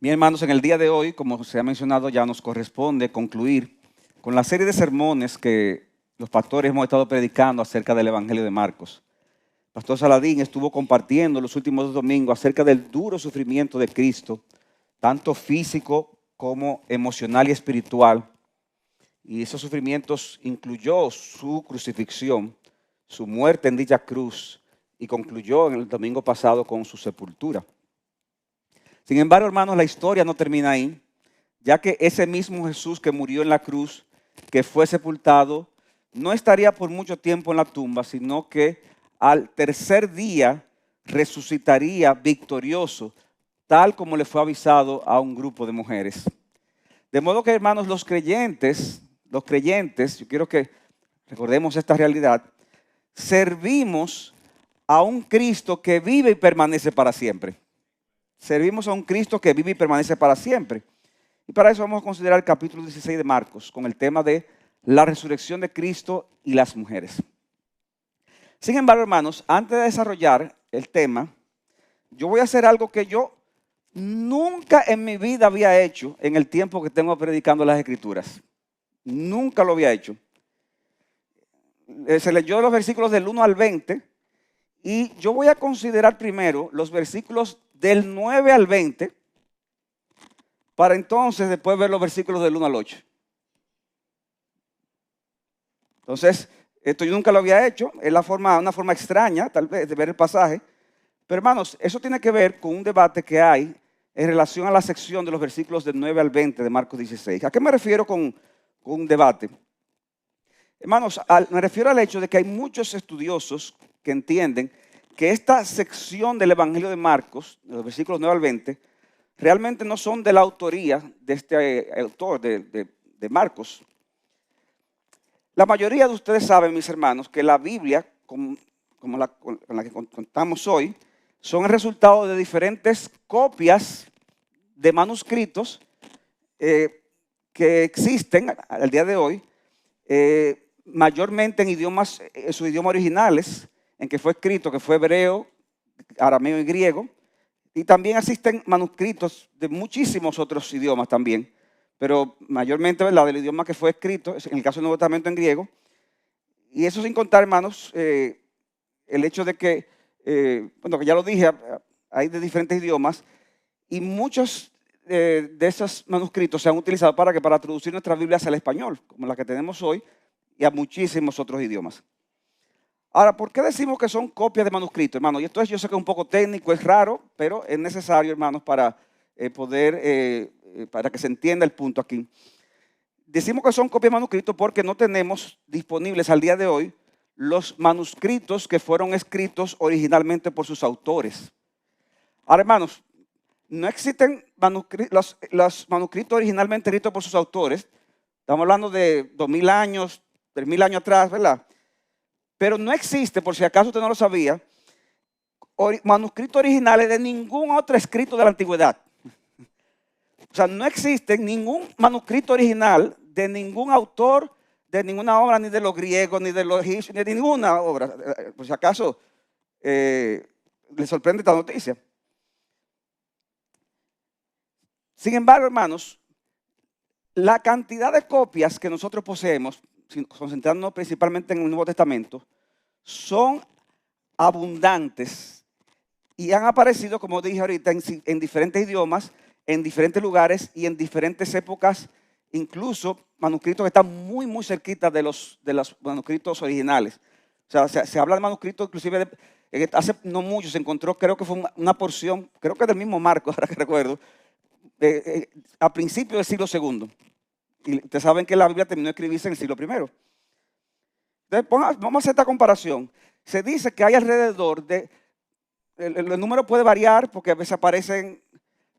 Bien, hermanos, en el día de hoy, como se ha mencionado, ya nos corresponde concluir con la serie de sermones que los pastores hemos estado predicando acerca del Evangelio de Marcos. Pastor Saladín estuvo compartiendo los últimos 2 domingos acerca del duro sufrimiento de Cristo, tanto físico como emocional y espiritual. Y esos sufrimientos incluyó su crucifixión, su muerte en dicha cruz, y concluyó en el domingo pasado con su sepultura. Sin embargo, hermanos, la historia no termina ahí, ya que ese mismo Jesús que murió en la cruz, que fue sepultado, no estaría por mucho tiempo en la tumba, sino que al tercer día resucitaría victorioso, tal como le fue avisado a un grupo de mujeres. De modo que, hermanos, los creyentes, yo quiero que recordemos esta realidad, servimos a un Cristo que vive y permanece para siempre. Servimos a un Cristo que vive y permanece para siempre. Y para eso vamos a considerar el capítulo 16 de Marcos, con el tema de la resurrección de Cristo y las mujeres. Sin embargo, hermanos, antes de desarrollar el tema, yo voy a hacer algo que yo nunca en mi vida había hecho en el tiempo que tengo predicando las Escrituras. Nunca lo había hecho. Se leyó los versículos del 1 al 20 y yo voy a considerar primero los versículos del 9 al 20 para entonces después ver los versículos del 1 al 8. Entonces, esto yo nunca lo había hecho, es una forma extraña tal vez de ver el pasaje, pero hermanos, eso tiene que ver con un debate que hay en relación a la sección de los versículos del 9 al 20 de Marcos 16. ¿A qué me refiero con un debate? Hermanos, me refiero al hecho de que hay muchos estudiosos que entienden que esta sección del Evangelio de Marcos, de los versículos 9 al 20, realmente no son de la autoría de este autor, de Marcos. La mayoría de ustedes saben, mis hermanos, que la Biblia, con la que contamos hoy, son el resultado de diferentes copias de manuscritos que existen al día de hoy, mayormente en sus idiomas originales, en que fue escrito, que fue hebreo, arameo y griego, y también existen manuscritos de muchísimos otros idiomas también, pero mayormente, ¿verdad?, del idioma que fue escrito, en el caso del Nuevo Testamento en griego, y eso sin contar, hermanos, el hecho de que, que ya lo dije, hay de diferentes idiomas, y muchos de esos manuscritos se han utilizado para traducir nuestras Biblias al español, como la que tenemos hoy, y a muchísimos otros idiomas. Ahora, ¿por qué decimos que son copias de manuscritos, hermanos? Y esto yo sé que es un poco técnico, es raro, pero es necesario, hermanos, para para que se entienda el punto aquí. Decimos que son copias de manuscritos porque no tenemos disponibles al día de hoy los manuscritos que fueron escritos originalmente por sus autores. Ahora, hermanos, no existen los manuscritos originalmente escritos por sus autores. Estamos hablando de 2000 años, 3000 años atrás, ¿verdad? Pero no existe, por si acaso usted no lo sabía, manuscritos originales de ningún otro escrito de la antigüedad. O sea, no existe ningún manuscrito original de ningún autor, de ninguna obra, ni de los griegos, ni de los egipcios, ni de ninguna obra. Por si acaso le sorprende esta noticia. Sin embargo, hermanos, la cantidad de copias que nosotros poseemos, concentrándonos principalmente en el Nuevo Testamento, son abundantes y han aparecido, como dije ahorita, en diferentes idiomas, en diferentes lugares y en diferentes épocas, incluso manuscritos que están muy, muy cerquita de los manuscritos originales. O sea, se habla de manuscritos, inclusive hace no mucho se encontró, creo que fue una porción, creo que del mismo Marcos, ahora que recuerdo, a principios del siglo II. Y ustedes saben que la Biblia terminó de escribirse en el siglo I. Entonces, vamos a hacer esta comparación. Se dice que hay alrededor de, el número puede variar porque a veces aparecen,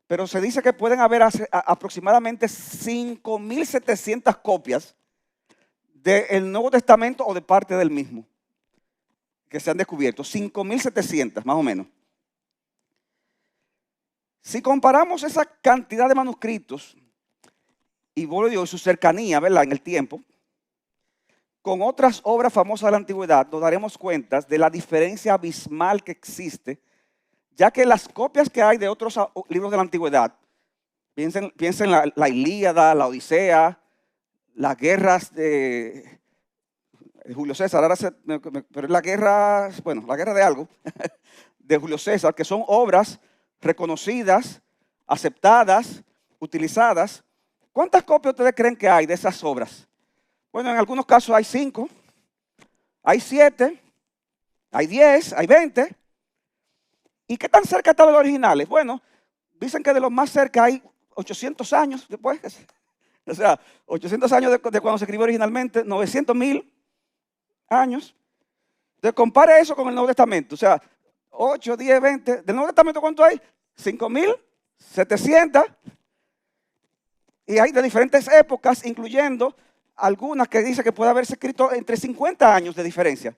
pero se dice que pueden haber aproximadamente 5.700 copias del Nuevo Testamento o de parte del mismo que se han descubierto. 5.700 más o menos. Si comparamos esa cantidad de manuscritos y su cercanía, ¿verdad?, en el tiempo, con otras obras famosas de la antigüedad, nos daremos cuenta de la diferencia abismal que existe, ya que las copias que hay de otros libros de la antigüedad Piensen la Ilíada, la Odisea, las guerras de Julio César, pero es la guerra, bueno, la guerra de algo, de Julio César, que son obras reconocidas, aceptadas, utilizadas. ¿Cuántas copias ustedes creen que hay de esas obras? Bueno, en algunos casos hay 5, hay 7, hay 10, hay 20. ¿Y qué tan cerca están los originales? Bueno, dicen que de los más cerca hay 800 años después. O sea, 800 años de cuando se escribió originalmente, 900,000 años. Entonces compare eso con el Nuevo Testamento. O sea, 8, 10, 20. ¿Del Nuevo Testamento cuánto hay? 5,700. Y hay de diferentes épocas, incluyendo algunas que dicen que puede haberse escrito entre 50 años de diferencia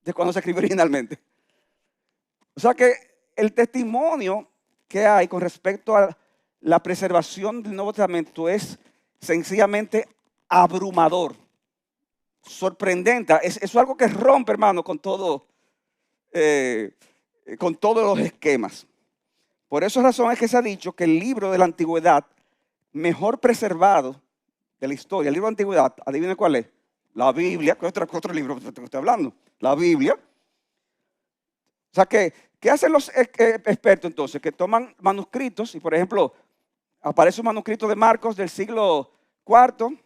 de cuando se escribió originalmente. O sea que el testimonio que hay con respecto a la preservación del Nuevo Testamento es sencillamente abrumador, sorprendente. Es algo que rompe, hermano, con todos los esquemas. Por esa razón es que se ha dicho que el libro de la antigüedad mejor preservado de la historia, el libro de la antigüedad, adivinen cuál es, la Biblia. ¿Qué otro libro que estoy hablando? La Biblia. O sea, ¿qué hacen los expertos entonces? Que toman manuscritos y, por ejemplo, aparece un manuscrito de Marcos del siglo IV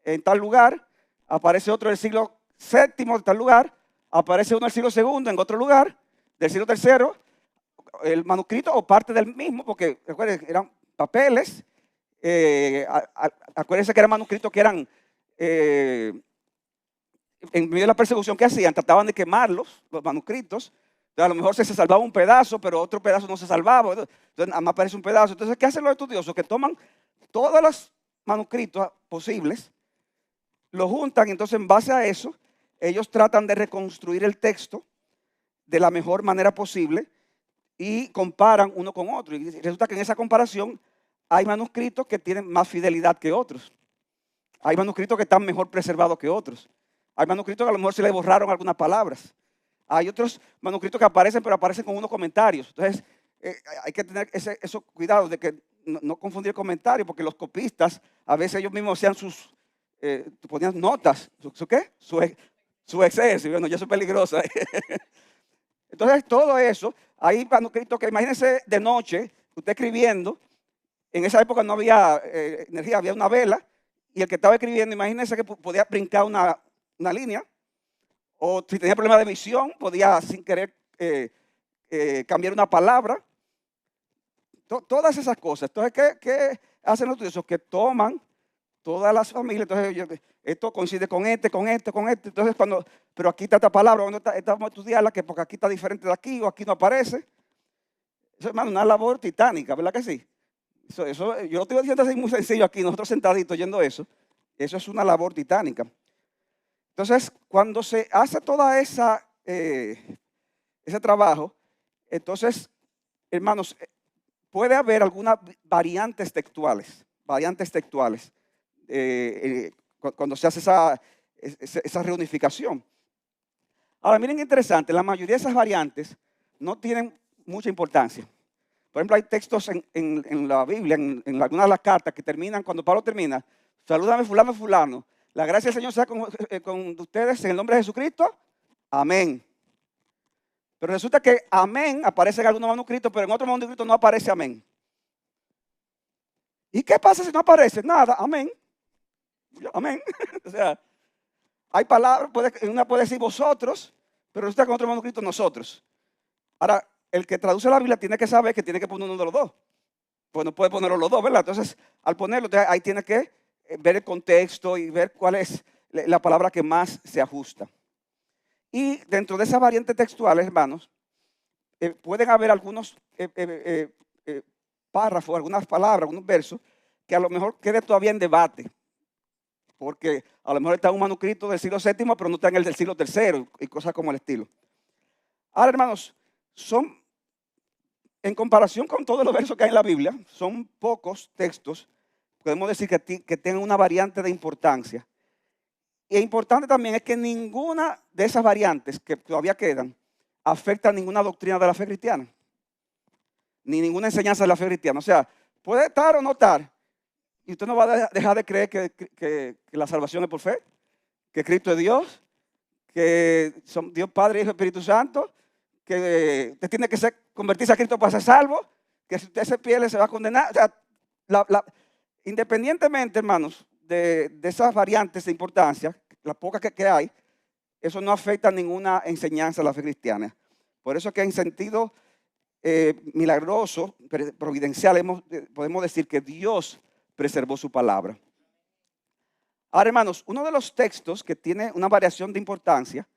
en tal lugar, aparece otro del siglo VII en tal lugar, aparece uno del siglo II en otro lugar, del siglo III, el manuscrito o parte del mismo, porque recuerden, eran papeles. Acuérdense que eran manuscritos que eran en medio de la persecución que hacían, trataban de quemarlos, los manuscritos. Entonces, a lo mejor se salvaba un pedazo, pero otro pedazo no se salvaba. Entonces nada más aparece un pedazo. Entonces, ¿qué hacen los estudiosos? Que toman todos los manuscritos posibles, los juntan y entonces en base a eso, ellos tratan de reconstruir el texto de la mejor manera posible y comparan uno con otro. Y resulta que en esa comparación hay manuscritos que tienen más fidelidad que otros. Hay manuscritos que están mejor preservados que otros. Hay manuscritos que a lo mejor se le borraron algunas palabras. Hay otros manuscritos que aparecen, pero aparecen con unos comentarios. Entonces, hay que tener esos cuidados de que no confundir comentarios, porque los copistas, a veces ellos mismos hacían ponían notas. ¿Su qué? Su exceso. Bueno, ya eso es peligroso. Entonces, todo eso, hay manuscritos que, imagínense de noche, usted escribiendo. En esa época no había energía, había una vela, y el que estaba escribiendo, imagínense que podía brincar una línea, o si tenía problemas de visión, podía sin querer cambiar una palabra. Todas esas cosas. Entonces, ¿qué hacen los estudiosos? Que toman todas las familias. Entonces, esto coincide con este. Entonces, pero aquí está esta palabra, vamos a estudiarla, porque aquí está diferente de aquí, o aquí no aparece. Eso, hermano, una labor titánica, ¿verdad que sí? Eso, yo lo estoy diciendo así muy sencillo aquí, nosotros sentaditos oyendo eso es una labor titánica. Entonces, cuando se hace toda ese trabajo, entonces, hermanos, puede haber algunas variantes textuales, cuando se hace esa reunificación. Ahora, miren qué interesante, la mayoría de esas variantes no tienen mucha importancia. Por ejemplo, hay textos en la Biblia, en algunas de las cartas que terminan, cuando Pablo termina, salúdame fulano, fulano. La gracia del Señor sea con ustedes en el nombre de Jesucristo. Amén. Pero resulta que amén aparece en algunos manuscritos, pero en otros manuscritos no aparece amén. ¿Y qué pasa si no aparece? Nada, amén. Amén. O sea, hay palabras, en una puede decir vosotros, pero resulta que en otro manuscrito nosotros. Ahora, el que traduce la Biblia tiene que saber que tiene que poner uno de los dos. Pues no puede ponerlo los dos, ¿verdad? Entonces, al ponerlo, ahí tiene que ver el contexto y ver cuál es la palabra que más se ajusta. Y dentro de esas variantes textuales, hermanos, pueden haber algunos párrafos, algunas palabras, algunos versos, que a lo mejor quede todavía en debate. Porque a lo mejor está en un manuscrito del siglo VII, pero no está en el del siglo III y cosas como el estilo. Ahora, hermanos, en comparación con todos los versos que hay en la Biblia, son pocos textos, podemos decir que tengan una variante de importancia. Y importante también es que ninguna de esas variantes que todavía quedan afecta a ninguna doctrina de la fe cristiana, ni ninguna enseñanza de la fe cristiana. O sea, puede estar o no estar. Y usted no va a dejar de creer que la salvación es por fe, que Cristo es Dios, que son Dios Padre, Hijo y Espíritu Santo, que usted tiene que convertirse a Cristo para ser salvo, que si usted se pierde se va a condenar. O sea, independientemente, hermanos, de esas variantes de importancia, las pocas que hay, eso no afecta a ninguna enseñanza de la fe cristiana. Por eso que en sentido milagroso, providencial, podemos decir que Dios preservó su palabra. Ahora, hermanos, uno de los textos que tiene una variación de importancia,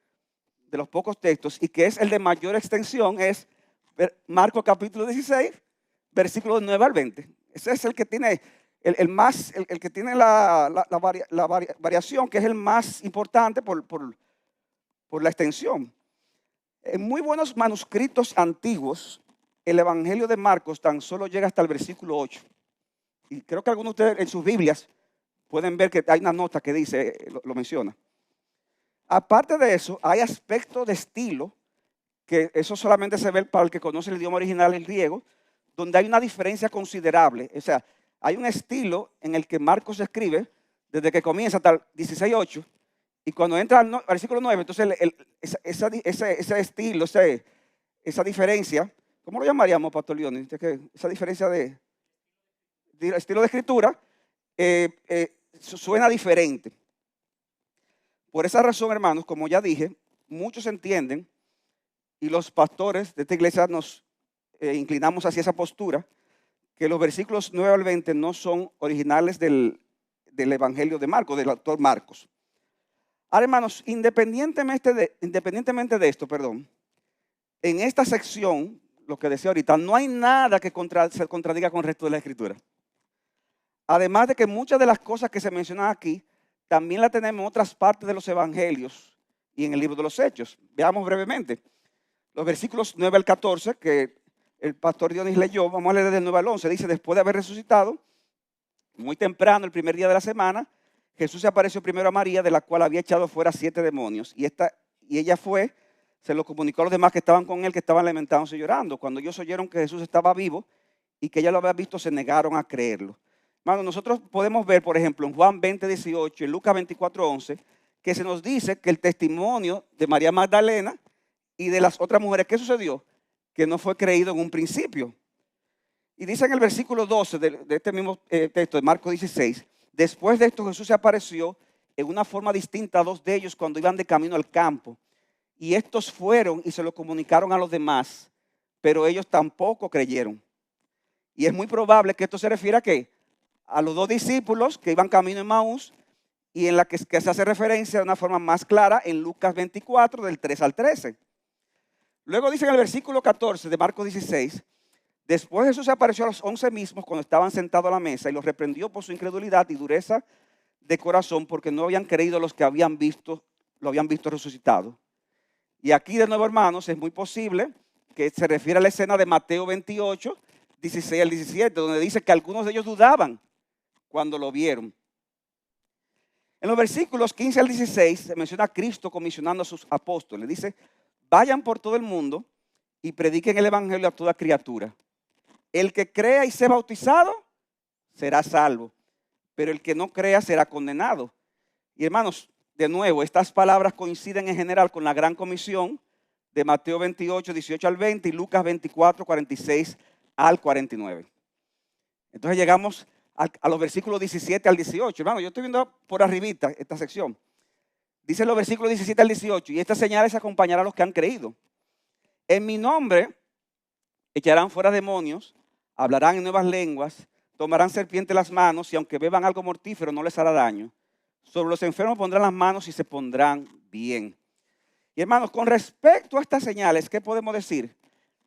de los pocos textos, y que es el de mayor extensión, es Marcos capítulo 16, versículos 9 al 20. Ese es el que tiene el que tiene la variación, que es el más importante por la extensión. En muy buenos manuscritos antiguos, el Evangelio de Marcos tan solo llega hasta el versículo 8. Y creo que algunos de ustedes en sus Biblias pueden ver que hay una nota que dice, lo menciona. Aparte de eso, hay aspectos de estilo, que eso solamente se ve para el que conoce el idioma original, el griego, donde hay una diferencia considerable. O sea, hay un estilo en el que Marcos escribe desde que comienza hasta el 16:8, y cuando entra al versículo 9, entonces ese estilo, esa diferencia, ¿cómo lo llamaríamos, Pastor León? Esa diferencia de estilo de escritura suena diferente. Por esa razón, hermanos, como ya dije, muchos entienden, y los pastores de esta iglesia nos inclinamos hacia esa postura, que los versículos 9 al 20 no son originales del Evangelio de Marcos, del autor Marcos. Ahora, hermanos, independientemente de esto, en esta sección, lo que decía ahorita, no hay nada que se contradiga con el resto de la Escritura. Además de que muchas de las cosas que se mencionan aquí, también las tenemos en otras partes de los evangelios y en el libro de los Hechos. Veamos brevemente. Los versículos 9 al 14, que el pastor Dionis leyó, vamos a leer desde el 9 al 11. Dice, después de haber resucitado, muy temprano, el primer día de la semana, Jesús se apareció primero a María, de la cual había echado fuera 7 demonios. Y ella fue, se lo comunicó a los demás que estaban con él, que estaban lamentándose y llorando. Cuando ellos oyeron que Jesús estaba vivo y que ella lo había visto, se negaron a creerlo. Hermano, nosotros podemos ver, por ejemplo, en Juan 20:18, en Lucas 24:11, que se nos dice que el testimonio de María Magdalena y de las otras mujeres, ¿qué sucedió? Que no fue creído en un principio. Y dice en el versículo 12 de este mismo texto de Marcos 16, después de esto Jesús se apareció en una forma distinta a 2 de ellos cuando iban de camino al campo. Y estos fueron y se lo comunicaron a los demás, pero ellos tampoco creyeron. Y es muy probable que esto se refiera a ¿qué? A los 2 discípulos que iban camino en Maús, y en la que se hace referencia de una forma más clara en Lucas 24, del 3 al 13. Luego dice en el versículo 14 de Marcos 16, después Jesús se apareció a los 11 mismos cuando estaban sentados a la mesa y los reprendió por su incredulidad y dureza de corazón, porque no habían creído los que lo habían visto resucitado. Y aquí de nuevo, hermanos, es muy posible que se refiere a la escena de Mateo 28, 16 al 17, donde dice que algunos de ellos dudaban cuando lo vieron. En los versículos 15 al 16 se menciona a Cristo comisionando a sus apóstoles. Dice, vayan por todo el mundo y prediquen el evangelio a toda criatura. El que crea y sea bautizado será salvo, pero el que no crea será condenado. Y hermanos, de nuevo, estas palabras coinciden en general con la gran comisión de Mateo 28, 18 al 20 y Lucas 24, 46 al 49. Entonces llegamos a los versículos 17 al 18. Hermano, yo estoy viendo por arribita esta sección. Dice los versículos 17 al 18, y estas señales acompañarán a los que han creído. En mi nombre echarán fuera demonios, hablarán en nuevas lenguas, tomarán serpientes en las manos, y aunque beban algo mortífero no les hará daño. Sobre los enfermos pondrán las manos y se pondrán bien. Y hermanos, con respecto a estas señales, ¿qué podemos decir?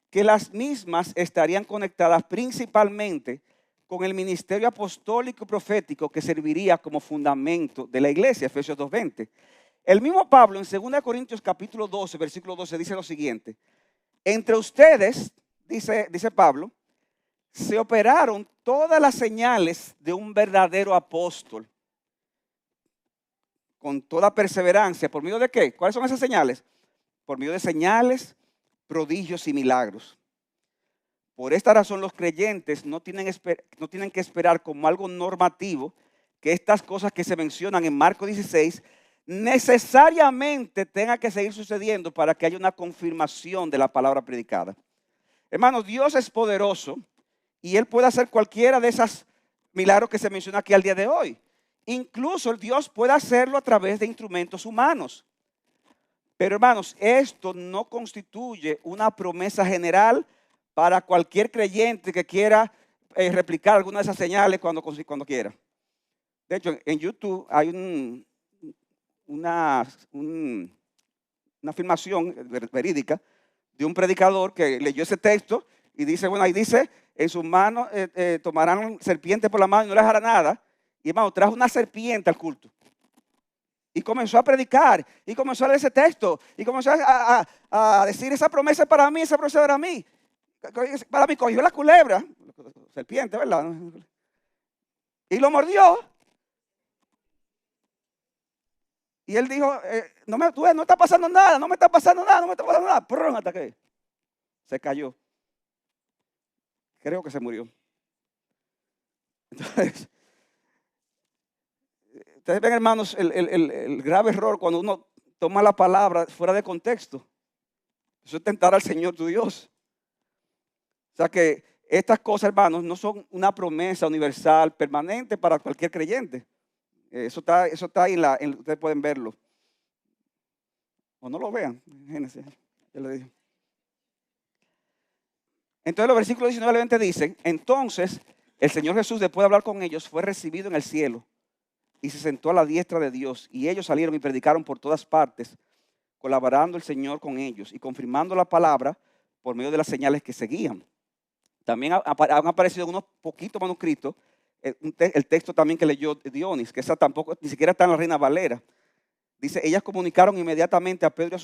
Que las mismas estarían conectadas principalmente con el ministerio apostólico y profético que serviría como fundamento de la iglesia, Efesios 2:20. El mismo Pablo en 2 Corintios capítulo 12, versículo 12 dice lo siguiente. Entre ustedes, dice Pablo, se operaron todas las señales de un verdadero apóstol. Con toda perseverancia. ¿Por medio de qué? ¿Cuáles son esas señales? Por medio de señales, prodigios y milagros. Por esta razón los creyentes no tienen que esperar como algo normativo que estas cosas que se mencionan en Marcos 16 necesariamente tengan que seguir sucediendo para que haya una confirmación de la palabra predicada. Hermanos, Dios es poderoso y Él puede hacer cualquiera de esos milagros que se menciona aquí al día de hoy. Incluso el Dios puede hacerlo a través de instrumentos humanos. Pero hermanos, esto no constituye una promesa general para cualquier creyente que quiera replicar alguna de esas señales cuando quiera. De hecho, en YouTube hay una afirmación verídica de un predicador que leyó ese texto y dice, bueno, ahí dice, en sus manos tomarán serpiente por la mano y no les hará nada. Y hermano, trajo una serpiente al culto. Y comenzó a predicar, y comenzó a leer ese texto, y comenzó a decir, esa promesa es para mí, esa promesa es para mí. Para mí, cogió la culebra, serpiente, ¿verdad? Y lo mordió. Y él dijo, no está pasando nada, no me está pasando nada. ¡Prum! Hasta que se cayó. Creo que se murió. Entonces, ustedes ven, hermanos, el grave error cuando uno toma la palabra fuera de contexto. Eso es tentar al Señor tu Dios. O sea que estas cosas, hermanos, no son una promesa universal, permanente para cualquier creyente. Eso está ahí, ustedes pueden verlo. O no lo vean, Génesis, ya lo dije. Entonces los versículos 19 al 20 dicen, entonces el Señor Jesús, después de hablar con ellos, fue recibido en el cielo y se sentó a la diestra de Dios. Y ellos salieron y predicaron por todas partes, colaborando el Señor con ellos y confirmando la palabra por medio de las señales que seguían. También han aparecido unos poquitos manuscritos, el texto también que leyó Dionis, que esa tampoco, ni siquiera está en la Reina Valera. Dice, ellas comunicaron inmediatamente a Pedro y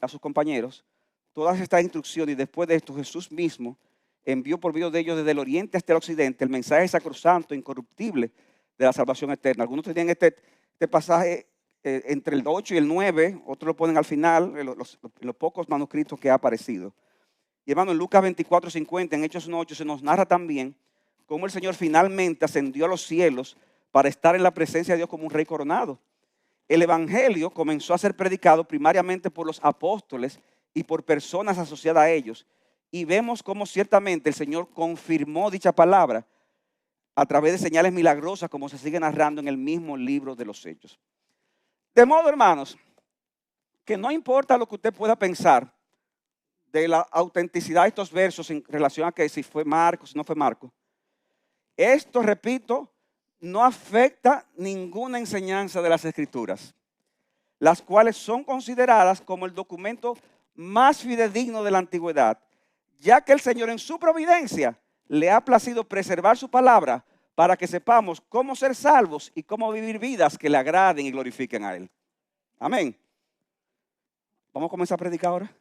a sus compañeros todas estas instrucciones, y después de esto Jesús mismo envió por medio de ellos desde el oriente hasta el occidente el mensaje sacrosanto, incorruptible de la salvación eterna. Algunos tenían este pasaje entre el 8 y el 9, otros lo ponen al final, en los pocos manuscritos que ha aparecido. Y hermano, en Lucas 24:50, en Hechos 1:8, se nos narra también cómo el Señor finalmente ascendió a los cielos para estar en la presencia de Dios como un rey coronado. El evangelio comenzó a ser predicado primariamente por los apóstoles y por personas asociadas a ellos. Y vemos cómo ciertamente el Señor confirmó dicha palabra a través de señales milagrosas, como se sigue narrando en el mismo libro de los Hechos. De modo, hermanos, que no importa lo que usted pueda pensar de la autenticidad de estos versos en relación a que si fue Marcos, si no fue Marcos. Esto, repito, no afecta ninguna enseñanza de las Escrituras, las cuales son consideradas como el documento más fidedigno de la antigüedad, ya que el Señor en su providencia le ha placido preservar su palabra para que sepamos cómo ser salvos y cómo vivir vidas que le agraden y glorifiquen a Él. Amén. Vamos a comenzar a predicar ahora.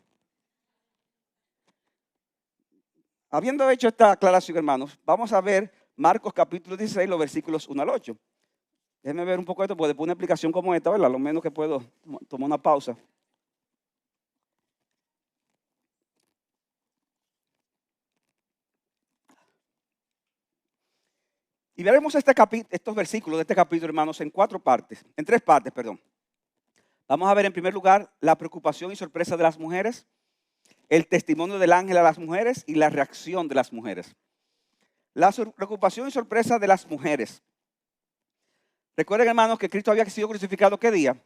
Habiendo hecho esta aclaración, hermanos, vamos a ver Marcos capítulo 16, los versículos 1 al 8. Déjenme ver un poco esto, porque después de una explicación como esta, ¿verdad? Lo menos que puedo, tomar una pausa. Y veremos estos versículos de este capítulo, hermanos, en tres partes, perdón. Vamos a ver en primer lugar la preocupación y sorpresa de las mujeres, el testimonio del ángel a las mujeres y la reacción de las mujeres. La preocupación y sorpresa de las mujeres. Recuerden, hermanos, que Cristo había sido crucificado ¿qué día?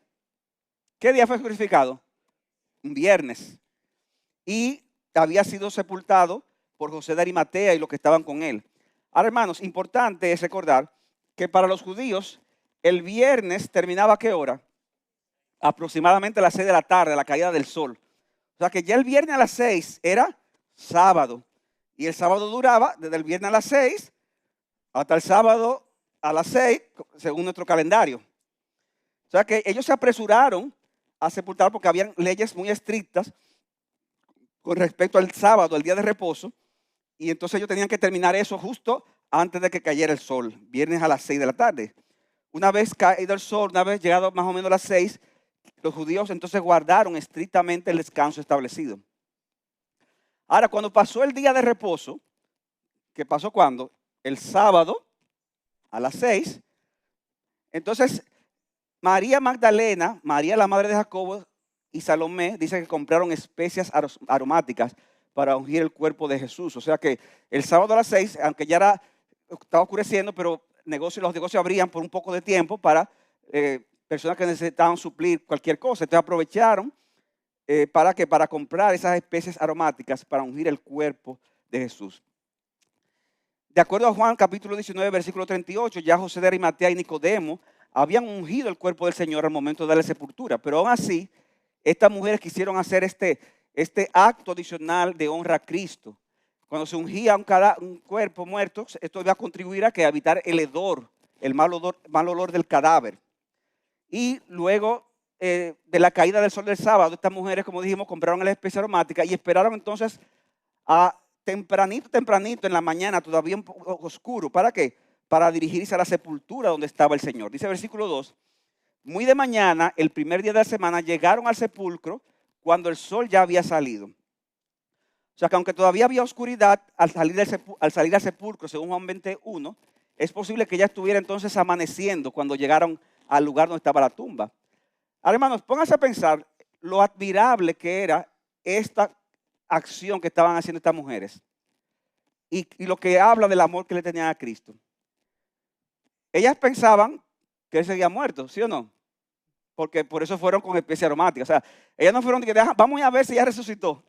¿Qué día fue crucificado? Un viernes. Y había sido sepultado por José de Arimatea y los que estaban con él. Ahora, hermanos, importante es recordar que para los judíos el viernes terminaba ¿a qué hora? Aproximadamente a las 6 de la tarde, a la caída del sol. O sea que ya el viernes a las 6 era sábado. Y el sábado duraba desde el viernes a las 6 hasta el sábado a las 6, según nuestro calendario. O sea que ellos se apresuraron a sepultar porque habían leyes muy estrictas con respecto al sábado, el día de reposo. Y entonces ellos tenían que terminar eso justo antes de que cayera el sol, viernes a las 6 de la tarde. Una vez caído el sol, una vez llegado más o menos a las 6, los judíos entonces guardaron estrictamente el descanso establecido. Ahora, cuando pasó el día de reposo, que pasó cuando, el sábado a las 6. Entonces, María Magdalena, María la madre de Jacobo y Salomé, dice que compraron especias aromáticas para ungir el cuerpo de Jesús. O sea que el sábado a las 6, aunque ya estaba oscureciendo, pero los negocios abrían por un poco de tiempo para personas que necesitaban suplir cualquier cosa. Entonces aprovecharon para comprar esas especies aromáticas para ungir el cuerpo de Jesús. De acuerdo a Juan capítulo 19, versículo 38, ya José de Arimatea y Nicodemo habían ungido el cuerpo del Señor al momento de darle sepultura. Pero aún así, estas mujeres quisieron hacer este acto adicional de honra a Cristo. Cuando se ungía un cuerpo muerto, esto iba a contribuir a que evitar el hedor, el mal olor del cadáver. Y luego de la caída del sol del sábado, estas mujeres, como dijimos, compraron la especie aromática y esperaron entonces a tempranito en la mañana, todavía un poco oscuro. ¿Para qué? Para dirigirse a la sepultura donde estaba el Señor. Dice el versículo 2, muy de mañana, el primer día de la semana, llegaron al sepulcro cuando el sol ya había salido. O sea que aunque todavía había oscuridad, al salir al sepulcro, según Juan 21, es posible que ya estuviera entonces amaneciendo cuando llegaron al lugar donde estaba la tumba. Ahora, hermanos, pónganse a pensar lo admirable que era esta acción que estaban haciendo estas mujeres y lo que habla del amor que le tenían a Cristo. Ellas pensaban que él seguía muerto, ¿sí o no? Porque por eso fueron con especie aromática. O sea, ellas no fueron de que vamos a ver si ya resucitó.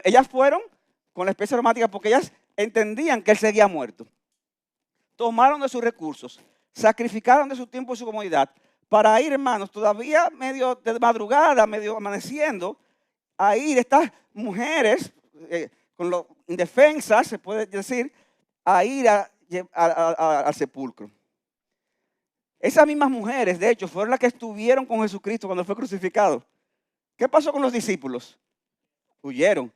Ellas fueron con la especie aromática porque ellas entendían que él seguía muerto. Tomaron de sus recursos, sacrificaron de su tiempo y su comodidad para ir, hermanos, todavía medio de madrugada, medio amaneciendo, a ir estas mujeres con lo indefensas, se puede decir, a ir al sepulcro. Esas mismas mujeres, de hecho, fueron las que estuvieron con Jesucristo cuando fue crucificado. ¿Qué pasó con los discípulos? Huyeron.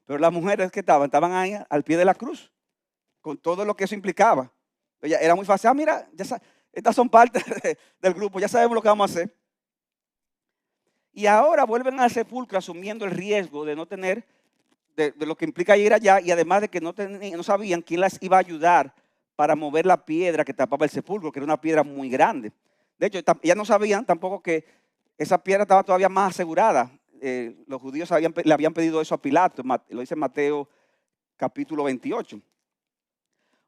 Pero las mujeres que estaban ahí al pie de la cruz, con todo lo que eso implicaba. Era muy fácil. Mira, estas son parte del grupo, ya sabemos lo que vamos a hacer. Y ahora vuelven al sepulcro asumiendo el riesgo de no tener, de lo que implica ir allá, y además de que no sabían quién las iba a ayudar para mover la piedra que tapaba el sepulcro, que era una piedra muy grande. De hecho, ya no sabían tampoco que esa piedra estaba todavía más asegurada. Los judíos le habían pedido eso a Pilato, lo dice Mateo capítulo 28.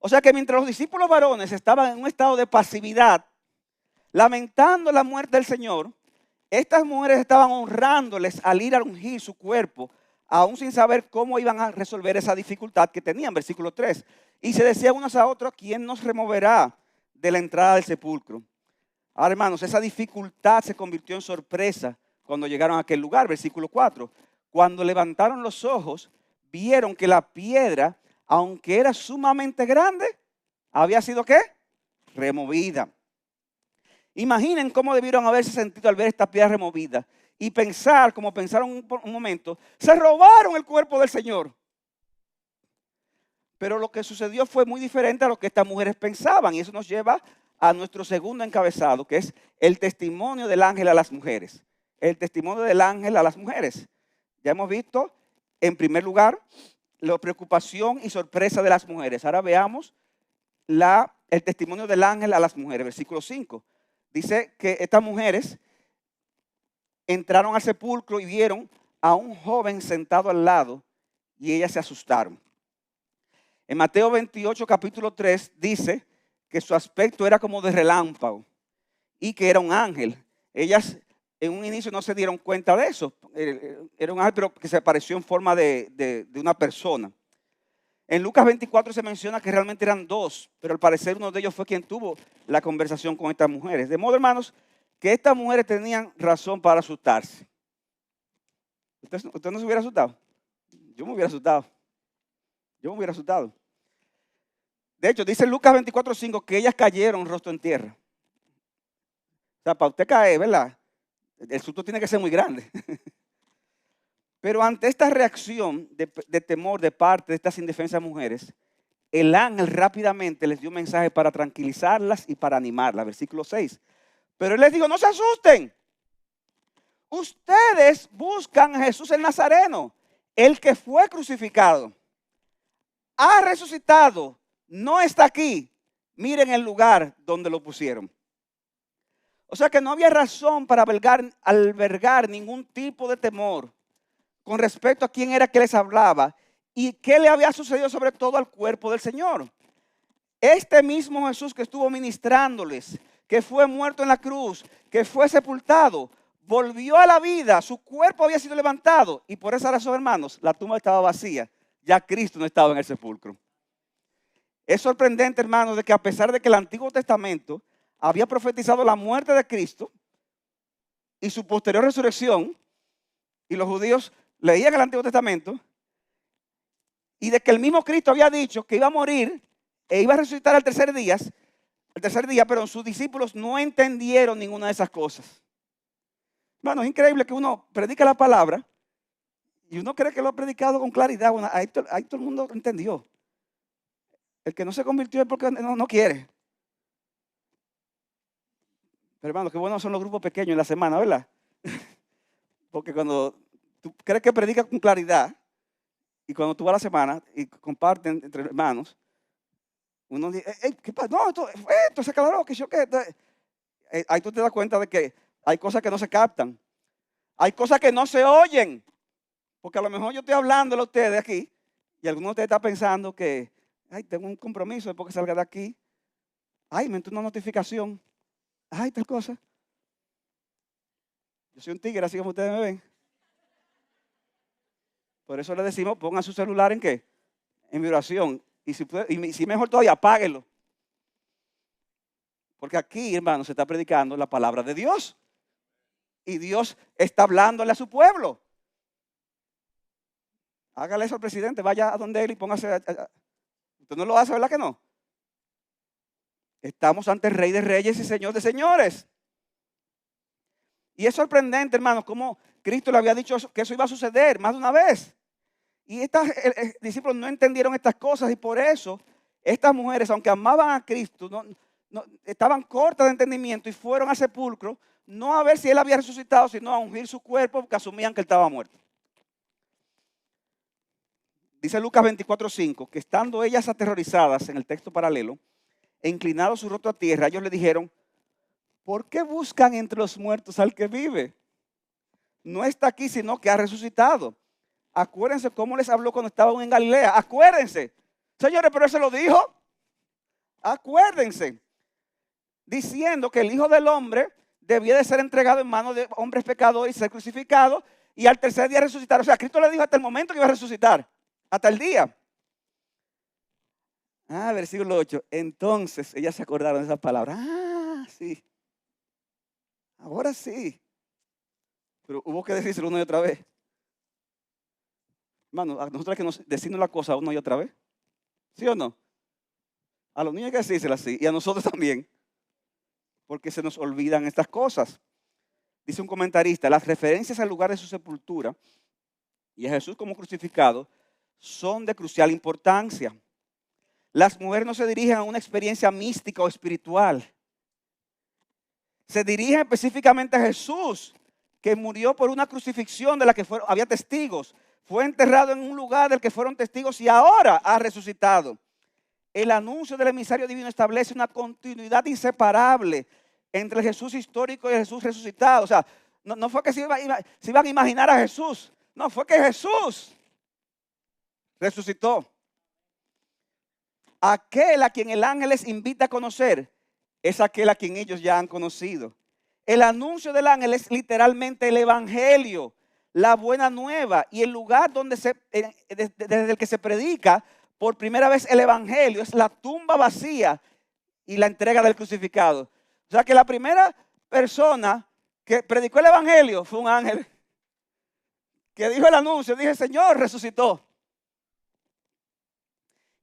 O sea que mientras los discípulos varones estaban en un estado de pasividad, lamentando la muerte del Señor, estas mujeres estaban honrándoles al ir a ungir su cuerpo, aún sin saber cómo iban a resolver esa dificultad que tenían. Versículo 3. Y se decían unos a otros, ¿quién nos removerá de la entrada del sepulcro? Ahora, hermanos, esa dificultad se convirtió en sorpresa cuando llegaron a aquel lugar. Versículo 4. Cuando levantaron los ojos, vieron que la piedra, aunque era sumamente grande, había sido ¿qué? Removida. Imaginen cómo debieron haberse sentido al ver esta piedra removida y pensar, como pensaron un momento, se robaron el cuerpo del Señor. Pero lo que sucedió fue muy diferente a lo que estas mujeres pensaban, y eso nos lleva a nuestro segundo encabezado, que es el testimonio del ángel a las mujeres. El testimonio del ángel a las mujeres. Ya hemos visto, en primer lugar, la preocupación y sorpresa de las mujeres. Ahora veamos el testimonio del ángel a las mujeres. Versículo 5. Dice que estas mujeres entraron al sepulcro y vieron a un joven sentado al lado y ellas se asustaron. En Mateo 28, capítulo 3, dice que su aspecto era como de relámpago y que era un ángel. Ellas en un inicio no se dieron cuenta de eso. Era un ángel, pero que se apareció en forma de una persona. En Lucas 24 se menciona que realmente eran dos, pero al parecer uno de ellos fue quien tuvo la conversación con estas mujeres. De modo, hermanos, que estas mujeres tenían razón para asustarse. ¿Usted no se hubiera asustado? Yo me hubiera asustado. De hecho, dice Lucas 24:5 que ellas cayeron rostro en tierra. O sea, para usted caer, ¿verdad? El susto tiene que ser muy grande. Pero ante esta reacción de temor de parte de estas indefensas mujeres, el ángel rápidamente les dio un mensaje para tranquilizarlas y para animarlas. Versículo 6. Pero él les dijo, no se asusten. Ustedes buscan a Jesús el Nazareno, el que fue crucificado. ha resucitado, no está aquí. Miren el lugar donde lo pusieron. O sea que no había razón para albergar ningún tipo de temor con respecto a quién era que les hablaba y qué le había sucedido sobre todo al cuerpo del Señor. Este mismo Jesús que estuvo ministrándoles, que fue muerto en la cruz, que fue sepultado, volvió a la vida, su cuerpo había sido levantado y por esa razón, hermanos, la tumba estaba vacía. Ya Cristo no estaba en el sepulcro. Es sorprendente, hermanos, de que a pesar de que el Antiguo Testamento había profetizado la muerte de Cristo y su posterior resurrección, y los judíos leían el Antiguo Testamento, y de que el mismo Cristo había dicho que iba a morir e iba a resucitar al tercer día, pero sus discípulos no entendieron ninguna de esas cosas. Hermano, es increíble que uno predica la palabra y uno cree que lo ha predicado con claridad. Bueno, ahí todo el mundo entendió. El que no se convirtió es porque no quiere. Pero hermano, qué buenos son los grupos pequeños en la semana, ¿verdad? Porque cuando tú crees que predicas con claridad y cuando tú vas a la semana y comparten entre hermanos, uno dice, ¿qué pasa? No, esto se aclaró, que yo qué. Ahí tú te das cuenta de que hay cosas que no se captan. Hay cosas que no se oyen. Porque a lo mejor yo estoy hablándole a ustedes aquí y alguno de ustedes está pensando que, tengo un compromiso después que salga de aquí. Me entró una notificación. Tal cosa. Yo soy un tigre, así como ustedes me ven. Por eso le decimos, pongan su celular ¿en qué? En vibración. Y si mejor todavía, apáguenlo. Porque aquí, hermano, se está predicando la palabra de Dios. Y Dios está hablándole a su pueblo. Hágale eso al presidente, vaya a donde él y póngase. Usted no lo hace, ¿verdad que no? Estamos ante el Rey de Reyes y Señor de Señores. Y es sorprendente, hermanos, cómo Cristo le había dicho que eso iba a suceder más de una vez. Y estos discípulos no entendieron estas cosas y por eso estas mujeres, aunque amaban a Cristo, no, estaban cortas de entendimiento y fueron al sepulcro, no a ver si él había resucitado, sino a ungir su cuerpo porque asumían que él estaba muerto. Dice Lucas 24:5, que estando ellas aterrorizadas en el texto paralelo, e inclinado su rostro a tierra, ellos le dijeron, ¿por qué buscan entre los muertos al que vive? No está aquí, sino que ha resucitado. Acuérdense cómo les habló cuando estaban en Galilea. Acuérdense. Señores, pero él se lo dijo. Acuérdense. Diciendo que el Hijo del Hombre debía de ser entregado en manos de hombres pecadores y ser crucificado y al tercer día resucitar. O sea, Cristo le dijo hasta el momento que iba a resucitar. Hasta el día. Versículo 8. Entonces ellas se acordaron de esas palabras. Sí. Ahora sí. Pero hubo que decírselo una y otra vez. Hermano, a nosotros hay que decirnos la cosa una y otra vez. ¿Sí o no? A los niños hay que decírselo así. Y a nosotros también. Porque se nos olvidan estas cosas. Dice un comentarista, las referencias al lugar de su sepultura y a Jesús como crucificado son de crucial importancia. Las mujeres no se dirigen a una experiencia mística o espiritual. Se dirigen específicamente a Jesús, que murió por una crucifixión de la que había testigos. Fue enterrado en un lugar del que fueron testigos y ahora ha resucitado. El anuncio del emisario divino establece una continuidad inseparable entre el Jesús histórico y el Jesús resucitado. O sea, no fue que se iban a imaginar a Jesús. No, fue que Jesús resucitó. Aquel a quien el ángel les invita a conocer es aquel a quien ellos ya han conocido. El anuncio del ángel es literalmente el evangelio, la buena nueva y el lugar donde desde el que se predica por primera vez el evangelio es la tumba vacía y la entrega del crucificado. O sea que la primera persona que predicó el evangelio fue un ángel que dijo el anuncio, dije, Señor, resucitó.